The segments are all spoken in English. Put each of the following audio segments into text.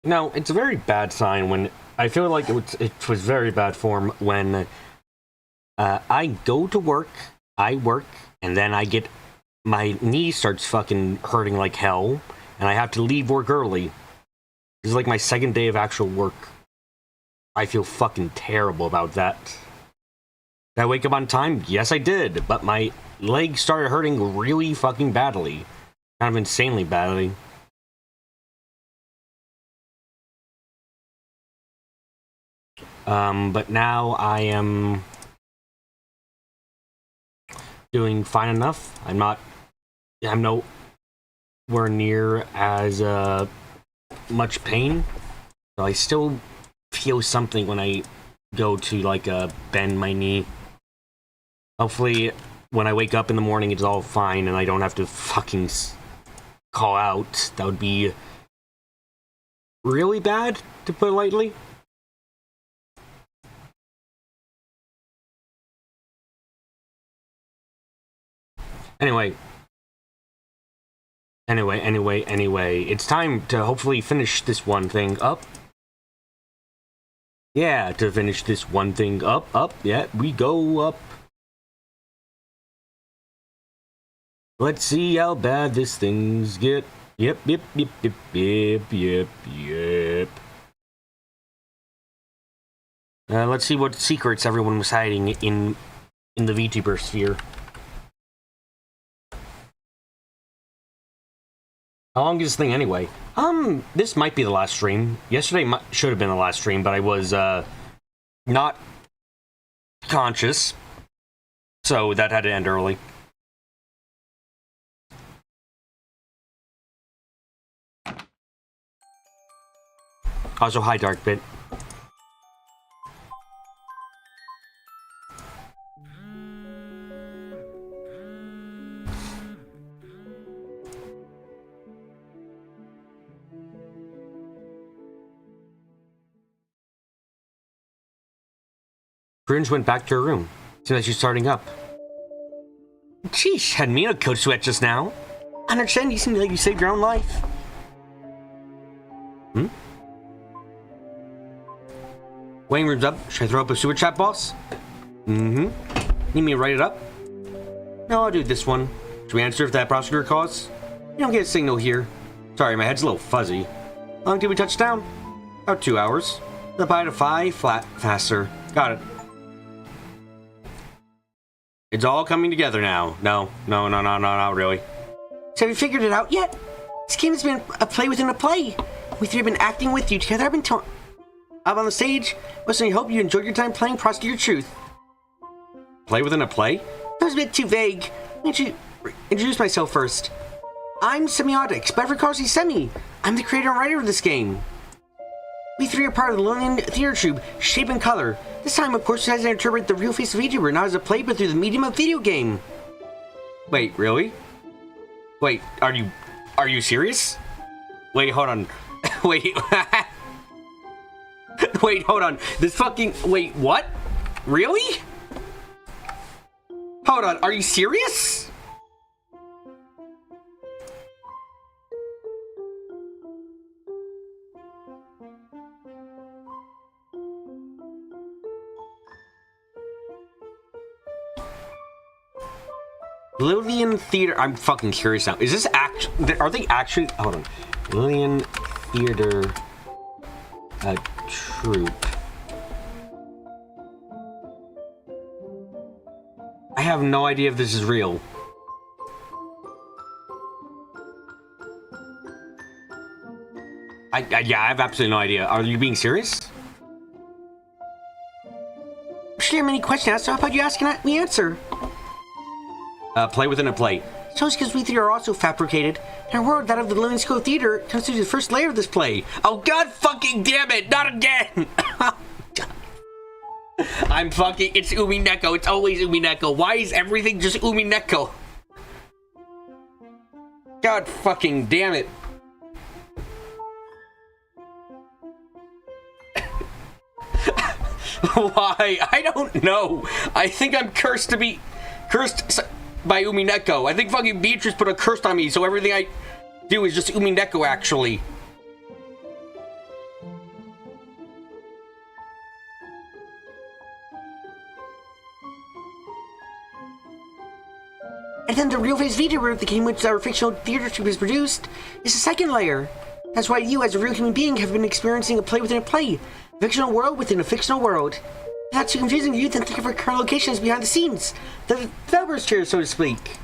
No, it's a very bad sign when I feel like it was very bad form when I go to work, I work, and then I get my knee starts fucking hurting like hell, and I have to leave work early. This is like my second day of actual work. I feel fucking terrible about that. Did I wake up on time? Yes, I did, but my leg started hurting really fucking badly. Kind of insanely badly. But now I am doing fine enough. I'm nowhere near as much pain. So I still feel something when I go to like bend my knee. Hopefully when I wake up in the morning it's all fine and I don't have to fucking call out. That would be really bad, to put it lightly. Anyway, it's time to hopefully finish this one thing up. Yeah, to finish this one thing up, yeah, we go up. Let's see how bad this things get. Yep. Let's see what secrets everyone was hiding in the Vtuber sphere. How long is this thing anyway? This might be the last stream. Yesterday should have been the last stream, but I was, not conscious. So that had to end early. Also, hi, Darkbit. Prudence went back to her room. Seems like she's starting up. Sheesh, had me in a coat sweat just now. I understand you seem like you saved your own life. Waiting room's up. Should I throw up a super chat, boss? Need me to write it up? No, I'll do this one. Should we answer if that prosecutor calls? You don't get a signal here. Sorry, my head's a little fuzzy. How long did we touch down? About 2 hours. The by to 5 flat faster. Got it. It's all coming together now. No, not really. So have you figured it out yet? This game has been a play within a play. We three have been acting with you together. I've been up on the stage. Listen, I hope you enjoyed your time playing Prosecutor Truth. Play within a play? That was a bit too vague. Why don't you introduce myself first? I'm Semiotics, but everyone calls me Semi. I'm the creator and writer of this game. We three are part of the Lillian Theater Troupe, Shape and Color. This time, of course, as I interpret the real face of Vtuber, not as a play, but through the medium of video game. Wait, really? Wait, are you serious? Wait, hold on. Wait. Wait, hold on. This fucking... Wait, what? Really? Hold on, are you serious? Lillian Theater... I'm fucking curious now. Is this are they actually... Hold on. Lillian Theater... troupe. I have no idea if this is real. Yeah, I have absolutely no idea. Are you being serious? Sure, many questions, so how about you ask and we answer? Play within a play. So it's because we three are also fabricated. And our word, that of the Lillian School Theater, constitutes the first layer of this play. Oh, god fucking damn it! Not again! I'm fucking... It's Umineko. It's always Umineko. Why is everything just Umineko? God fucking damn it. Why? I don't know. I think I'm cursed to be... Cursed by Umineko. I think fucking Beatrice put a curse on me, so everything I do is just Umineko, actually. And then the real face Vtuber, the game which our fictional theater troupe has produced, is the second layer. That's why you, as a real human being, have been experiencing a play within a play. A fictional world within a fictional world. If that's too confusing to you, then think of our current location as behind the scenes. The developer's chair, so to speak.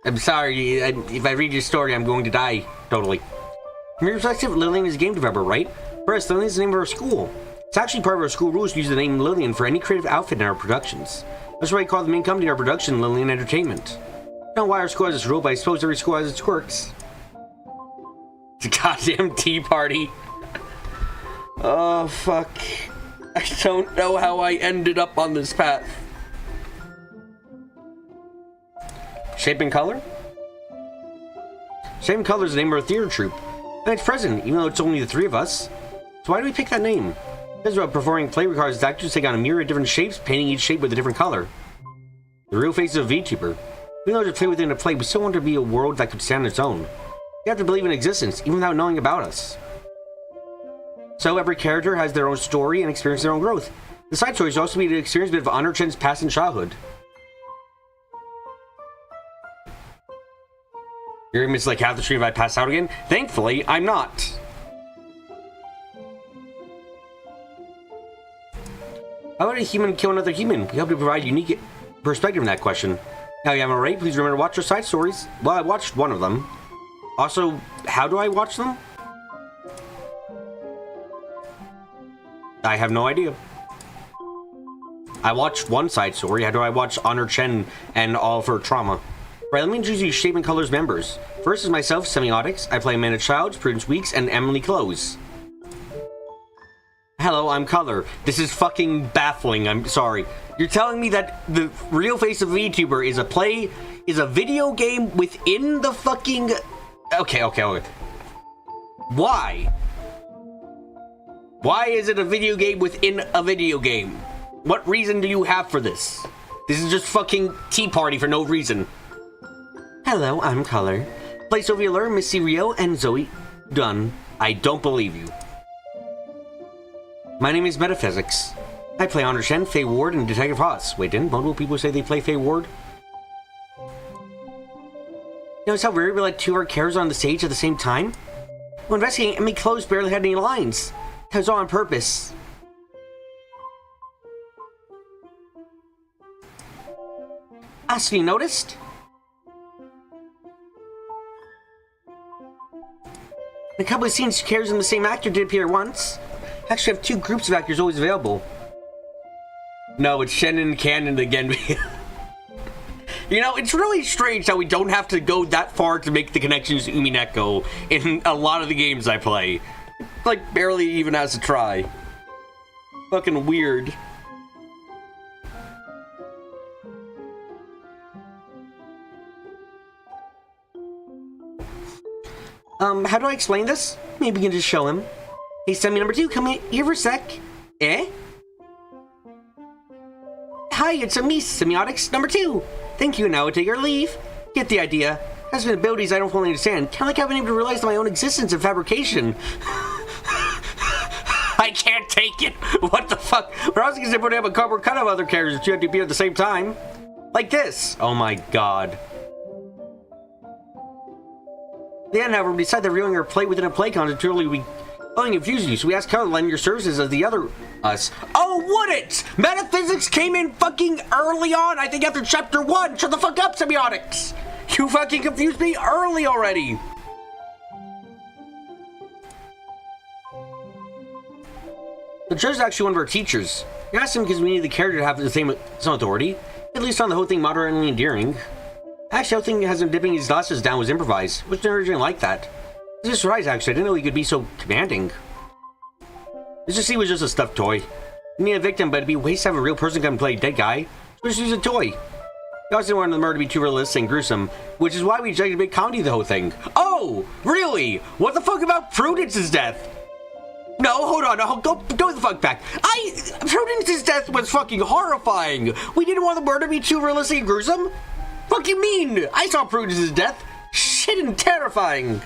I'm sorry, if I read your story, I'm going to die. Totally. From your perspective, Lillian is a game developer, right? For us, Lillian is the name of our school. It's actually part of our school rules to use the name Lillian for any creative outfit in our productions. That's why I call the main company in our production Lillian Entertainment. I don't know why our school has this rule, but I suppose every school has its quirks. It's a goddamn tea party. Oh, fuck. I don't know how I ended up on this path. Shape and color? Shape and color is the name of our theater troupe. And it's present, even though it's only the three of us. So why do we pick that name? Because about performing play requires actors to take on a myriad of different shapes, painting each shape with a different color. The real face of Vtuber. Even though it's a play within a play, we still want to be a world that could stand on its own. You have to believe in existence, even without knowing about us. So every character has their own story and experience their own growth. The side stories also be to experience a bit of Honor Chen's past and childhood. You're gonna miss like half the stream if I pass out again? Thankfully, I'm not. How would a human kill another human? We hope to provide unique perspective in that question. Now you haven't already, please remember to watch our side stories. Well, I watched one of them. Also, how do I watch them? I have no idea. I watched one side story. How do I watch Honor Chen and all of her trauma? Right, let me introduce you Shape and Color's members. First is myself, Semiotics. I play Amanda Childs, Prudence Weeks, and Emily Close. Hello, I'm Color. This is fucking baffling, I'm sorry. You're telling me that the real face of VTuber is a video game within the fucking... Okay. Why? Why is it a video game within a video game? What reason do you have for this? This is just fucking tea party for no reason. Hello, I'm Color. Play Sophia Lur, Missy Rio, and Zoe Dunn. I don't believe you. My name is Metaphysics. I play Honor Shen, Faye Ward, and Detective Haas. Wait, didn't multiple people say they play Faye Ward? Notice how rare we let two of our characters on the stage at the same time? When investigating, Emily Close barely had any lines. That was all on purpose. So you noticed? In a couple of scenes, characters in the same actor did appear once. I actually have two groups of actors always available. No, it's Shen and Canon again. You know, it's really strange how we don't have to go that far to make the connections to Umineko in a lot of the games I play. Like, barely even has to try. Fucking weird. How do I explain this? Maybe we can just show him. Hey, Semi number 2, come here for a sec. Eh? Hi, it's a me, Semiotics number 2. Thank you, now I take your leave. Get the idea. Has been abilities I don't fully understand. Kinda like I've been able to realize my own existence in fabrication. I can't take it. What the fuck? We're also going to have a cardboard cut of other characters that you have to appear at the same time. Like this. Oh my god. The end, however, we decided that revealing our play within a play concept truly we only confused you, so we asked Carl to lend your services as the other us. Oh, would it? Metaphysics came in fucking early on, I think after chapter 1. Shut the fuck up, Semiotics. You fucking confused me early already. The judge is actually one of our teachers. We asked him because we needed the character to have the same some authority. At least on the whole thing moderately endearing. Actually, the whole thing has him dipping his glasses down was improvised. Wasn't originally like that. It's just right, actually. I didn't know he could be so commanding. This just he was just a stuffed toy. We need a victim, but it'd be a waste to have a real person come and play a dead guy. So just use a toy. We also didn't want the murder to be too realistic and gruesome, which is why we tried to make comedy of the whole thing. Oh, really? What the fuck about Prudence's death? No, hold on. Go the fuck back. Prudence's death was fucking horrifying. We didn't want the murder to be too realistic and gruesome? Fuck you mean? I saw Prudence's death. Shit and terrifying.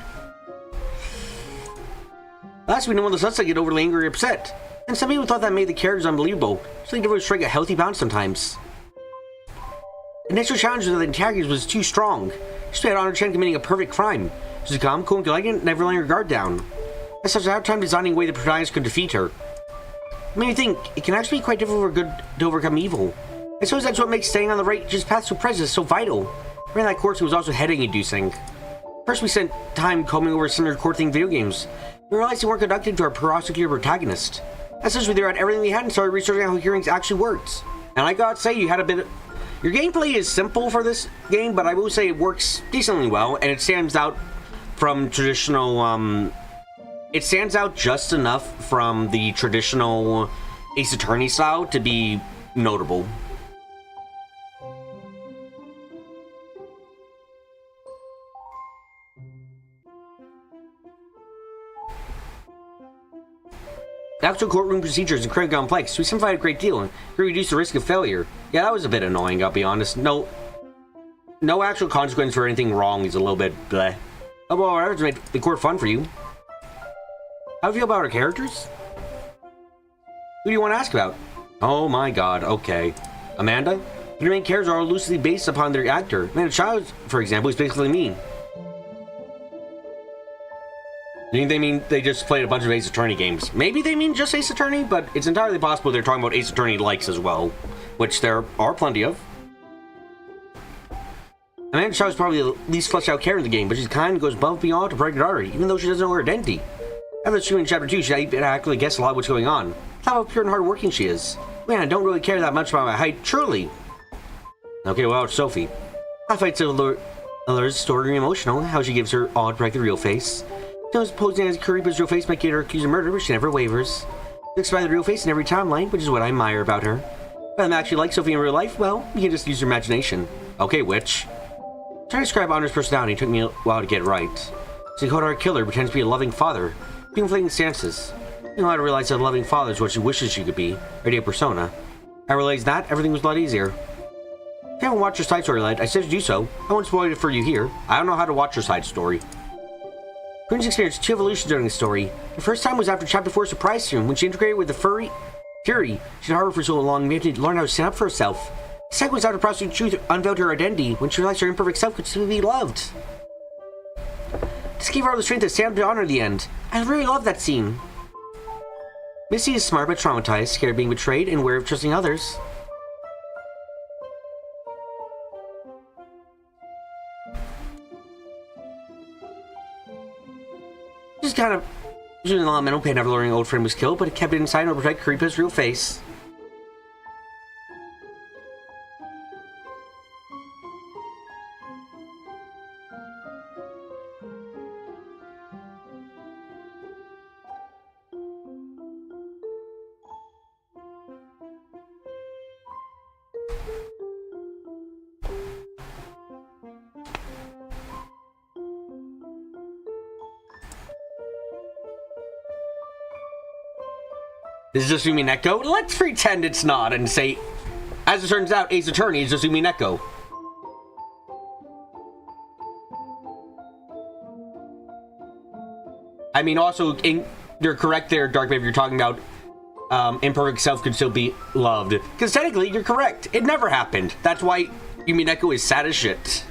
Last we didn't want the suspect to get overly angry or upset. And some people thought that made the characters unbelievable. So they give a strike a healthy bounce sometimes. initial challenge with the antagonist was too strong. She had Honor Chen committing a perfect crime. She was calm, cool, and collected, never letting her guard down. As such, I had time designing a way the protagonist could defeat her. It made me think, it can actually be quite difficult for good to overcome evil. I suppose that's what makes staying on the righteous path so precious, so vital. Around that course, it was also headache-inducing. First, we spent time combing over similar core-themed video games. We realized they weren't conducted to our prosecutor protagonist. As such, we threw out everything we had and started researching how hearings actually worked. And I gotta say, you had a bit of... Your gameplay is simple for this game, but I will say it works decently well, and it stands out from traditional, It stands out just enough from the traditional Ace Attorney style to be notable. The actual courtroom procedure is incredibly complex. We simplified a great deal and reduced the risk of failure. Yeah, that was a bit annoying, I'll be honest. No actual consequence for anything wrong is a little bit bleh. Oh, well, whatever to make the court fun for you. How do you feel about our characters? Who do you want to ask about? Oh my god, okay. Amanda? Your main characters are all loosely based upon their actor. Amanda Child, for example, is basically me. I think they mean they just played a bunch of Ace Attorney games. Maybe they mean just Ace Attorney, but it's entirely possible they're talking about Ace Attorney likes as well, which there are plenty of. Amanda Shaw is probably the least fleshed out character in the game, but she's kind and goes above and beyond to protect her daughter, even though she doesn't know her identity. After the shooting in Chapter 2, she actually guessed a lot of what's going on. How pure and hardworking she is. Man, I don't really care that much about my height, truly. Okay, well, it's Sophie. I fight Alura's story emotional, how she gives her all to protect the real face. Those posing as Kuripa's real face might get her accused of murder, but she never wavers. She looks by the real face in every timeline, which is what I admire about her. If I'm actually like Sophie in real life, well, you can just use your imagination. Okay, witch. Trying to describe Honor's personality took me a while to get right. So Kodar Killer pretends to be a loving father, conflicting stances. You know how to realize that a loving father is what she wishes she could be, ideal persona. I realized that, everything was a lot easier. If you haven't watched your side story yet, I said to do so. I won't spoil it for you here. I don't know how to watch your side story. Queen's experienced 2 evolutions during the story. The first time was after Chapter 4's surprise room, when she integrated with the Fury she'd harbored for so long, made her learn how to stand up for herself. The second was after Prosecutor Truth unveiled her identity, when she realized her imperfect self could still be loved. This gave her all the strength to stand up to honor the end. I really love that scene. Missy is smart but traumatized, scared of being betrayed, and aware of trusting others. Just kind of using a lot of mental pain after learning an old friend was killed, but it kept it inside to protect Kuripa's real face. This is Asumi Neko? Let's pretend it's not and say, as it turns out, Ace Attorney is Asumi Neko. I mean, also, you're correct there, Dark Babe, you're talking about imperfect self could still be loved. Because technically, you're correct. It never happened. That's why Yumi Neko is sad as shit.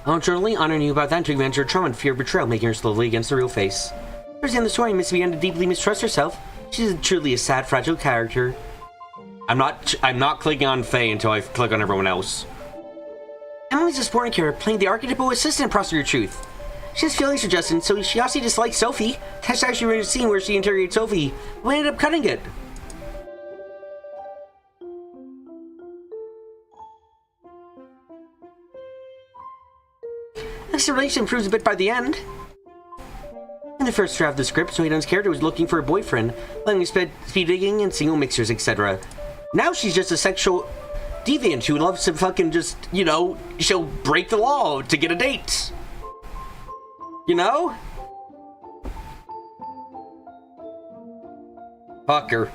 Unfortunately, Honor knew about that and took advantage of her trauma and fear of betrayal, making her slowly against the real face. Towards the end of the story, Miss began to deeply mistrust herself. She's truly a sad, fragile character. I'm not clicking on Faye until I click on everyone else. Emily's a supporting character, playing the archetypal assistant prosecutor Truth. She has feelings for Justin, so she obviously dislikes Sophie. Tess actually read a scene where she interrogated Sophie, but ended up cutting it. The relation improves a bit by the end. In the first draft of the script, Sohedan's character was looking for a boyfriend, letting him speed digging and single mixers, etc. Now she's just a sexual deviant who loves to fucking just, you know, she'll break the law to get a date. You know? Fuck her.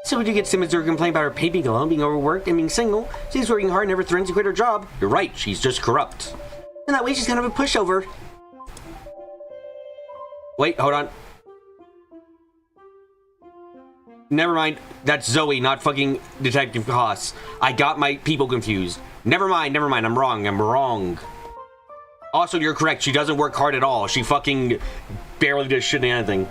So we do get Simmons to complain about her pay being alone, being overworked, and being single. She's working hard, never threatens to quit her job. You're right, she's just corrupt. And that way she's kind of a pushover. Wait, hold on. Never mind, that's Zoe, not fucking Detective Haas. I got my people confused. Never mind, I'm wrong. Also, you're correct, she doesn't work hard at all. She fucking barely does shit anything.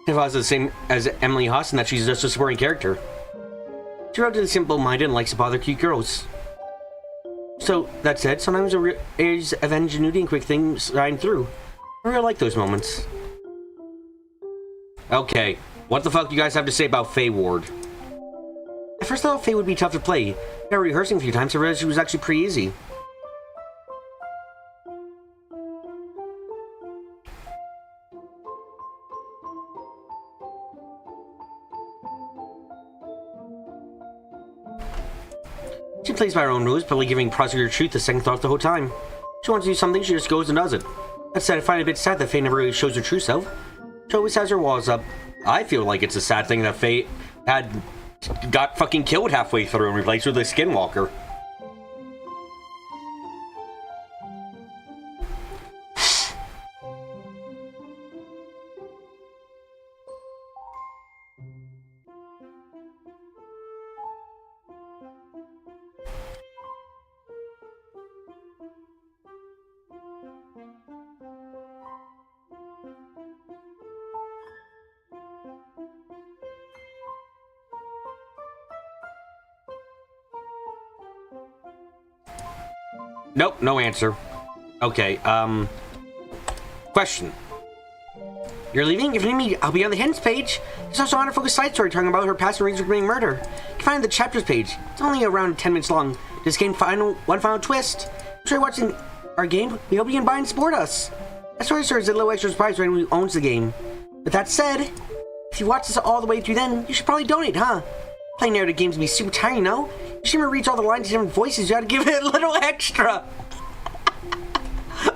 If I was the same as Emily Haas and that she's just a supporting character. She wrote to the simple-minded and likes to bother cute girls. So, that said, sometimes there is of ingenuity and quick things shine through. I really like those moments. Okay, what the fuck do you guys have to say about Faye Ward? At first I thought Faye would be tough to play. After rehearsing a few times, I realized she was actually pretty easy. She plays by her own rules, probably giving Prosecutor Truth a second thought the whole time. She wants to do something, she just goes and does it. That said, I find it a bit sad that Faye never really shows her true self. She always has her walls up. I feel like it's a sad thing that Faye got fucking killed halfway through and replaced with a skinwalker. Nope, no answer. Okay, question. You're leaving? If you need me, I'll be on the Hints page. There's also a honor-focused side story talking about her past and reasons for committing murder. You can find the chapters page. It's only around 10 minutes long. This game one final twist. I'm sure you're watching our game. We hope you can buy and support us. That story serves a little extra surprise for anyone who owns the game. With that said, if you watch this all the way through then, you should probably donate, huh? Playing narrative games can be super tiring, you know? You should reach all the lines in different voices. You gotta give it a little extra.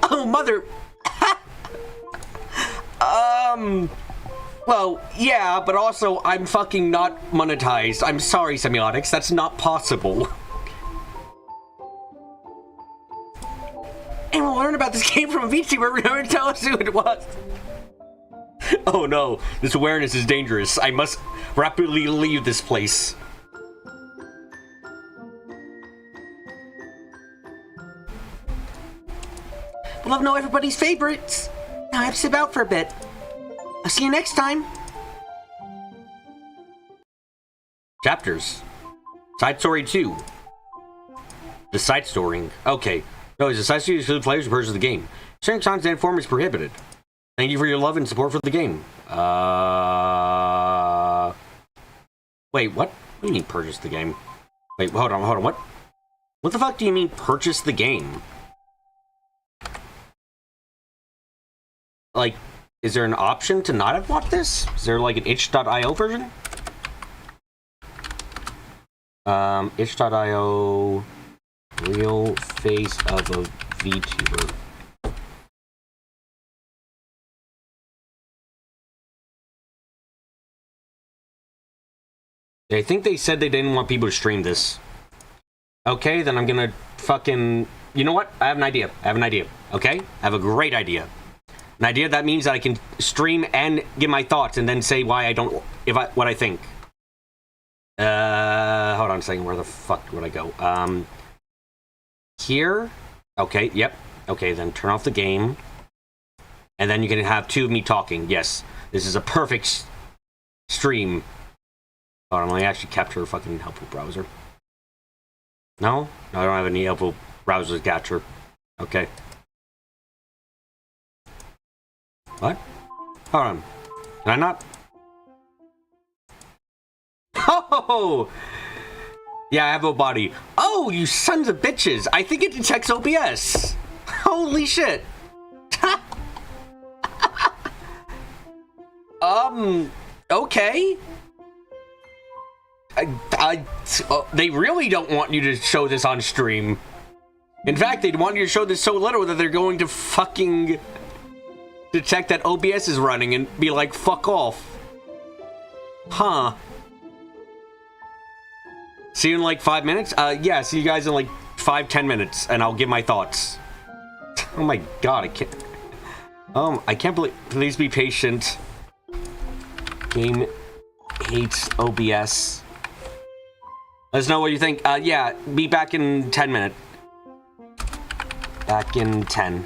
Oh, mother. Well, yeah, but also I'm fucking not monetized. I'm sorry, Semiotics. That's not possible. And we'll learn about this game from a Vtuber. Remember to tell us who it was. Oh no, this awareness is dangerous. I must rapidly leave this place. But love know everybody's favorites. Now I have to sit out for a bit. I'll see you next time. Chapters. Side story 2. The side storying. Okay. No, it's a side story to the players who purchase the game. Sharing content form is prohibited. Thank you for your love and support for the game. Wait, what? What do you mean purchase the game? Wait, hold on, what? What the fuck do you mean purchase the game? Like, is there an option to not have bought this? Is there like an itch.io version? Itch.io real face of a VTuber. I think they said they didn't want people to stream this. Okay, then I'm gonna fucking... You know what? I have an idea. Okay? I have a great idea. An idea that means that I can stream and give my thoughts and then say why I don't... what I think. Hold on a second. Where the fuck would I go? Here? Okay, yep. Okay, then turn off the game. And then you can have two of me talking. Yes. This is a perfect Stream. Hold on, let me actually capture a fucking helpful browser. No? No, I don't have any helpful browser to capture. Okay. What? Hold on. Can I not? Oh! Yeah, I have a body. Oh, you sons of bitches! I think it detects OBS. Holy shit! Okay. They really don't want you to show this on stream. In fact, they'd want you to show this so little that they're going to fucking detect that OBS is running and be like, fuck off. Huh. See you in like 5 minutes? Yeah, see you guys in like 5-10 minutes, and I'll give my thoughts. Oh my god, I can't believe. Please be patient. Game hates OBS. Let us know what you think. Yeah, be back in 10 minutes. Back in 10.